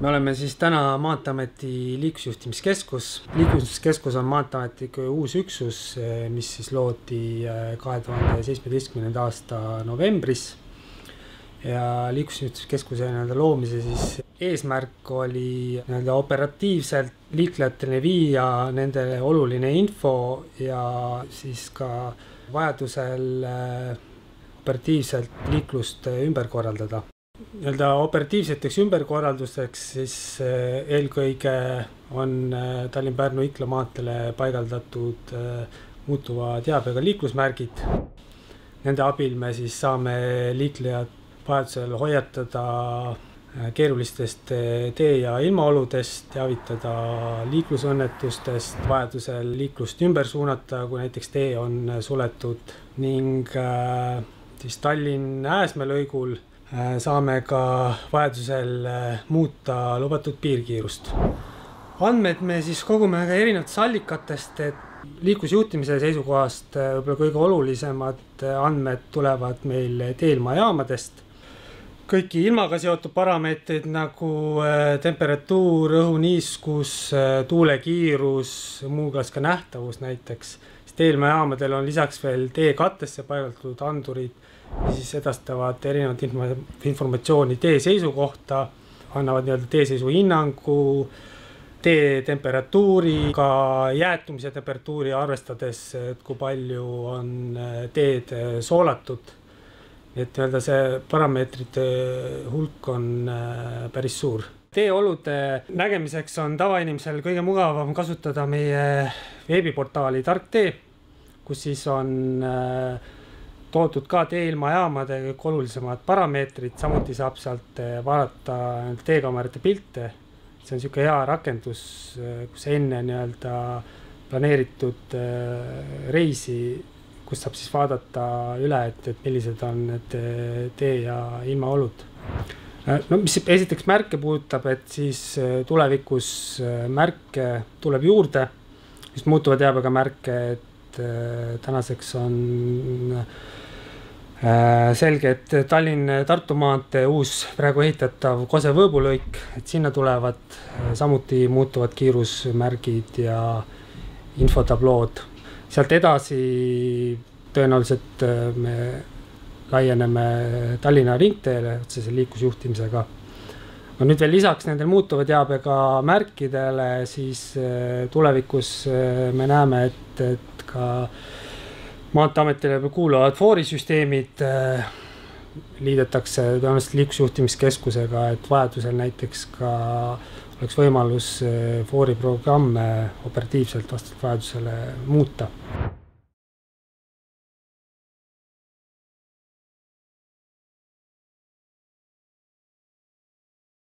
Me oleme siis täna Maanteeameti liiklusjuhtimiskeskus. Liiklusjuhtimiskeskus on Maanteeameti uus üksus, mis siis loodi 2017. aasta novembris. Ja liiklusjuhtimiskeskuse loomise siis eesmärk oli operatiivselt liiklejatele viia nende oluline info ja siis ka vajadusel operatiivselt liiklust ümber korraldada. Operatiivseteks ümberkorraldusteks siis eelkõige on Tallinna-Pärnu Ikla maanteele paigaldatud muutuva teabega liiklusmärgid. Nende abil me siis saame liiklejad vajadusel hoiatada keerulistest tee- ja ilmaoludest, teavitada liiklusõnnetustest, vajadusel liiklust ümber suunata, kui näiteks tee on suletud ning siis Tallinna-Ääsmäe lõigul saame ka vajadusel muuta lubatud piirkiirust. Andmed me siis kogume ka erinevatest allikatest, et liiklusjuhtimise seisukohast võib-olla kõige olulisemad andmed tulevad meil teeilmajaamadest. Kõiki ilmaga seotud parameetrid nagu temperatuur, õhuniiskus, tuulekiirus, muuhulgas ka nähtavus näiteks. Teeilmajaamadel on lisaks veel teekattesse paigaldatud andurid, mis edastavad erinevat informatsiooni tee seisu kohta, annavad tee seisu hinnangu, tee temperatuuri, ka jäätumise temperatuuri arvestades, et kui palju on teed soolatud. Et see parameetrite hulk on päris suur. Teeolude nägemiseks on tavainimesel kõige mugavam kasutada meie veebiportaali Tark tee, kus siis on toodud ka teeilmajaamade kõik olulisemad parameetrid, samuti saab sealt vaadata teekaamerate pilte. See on niisugune hea rakendus, kus enne planeeritud reisi, kus saab siis vaadata üle, et millised on need tee- ja ilmaolud. Mis esiteks märke puudutab, et siis tulevikus märke tuleb juurde, just muutuva teabega märke, et tänaseks on selge, et Tallinn-Tartu maantee uus praegu ehitatav Kose-Võõbulõik, et sinna tulevad samuti muutuvad kiirusmärgid ja infotablood. Sealt edasi tõenäoliselt me laieneme Tallinna ringteele otsese liiklusjuhtimisega. Nüüd veel lisaks nendel muutuva teabega märkidele, siis tulevikus me näeme, et ka Maanteeametile kuuluvad foorisüsteemid liidetakse tõenäoliselt liiklusjuhtimiskeskusega, et vajadusel näiteks ka oleks võimalus fooriprogramme operatiivselt vastavalt vajadusele muuta.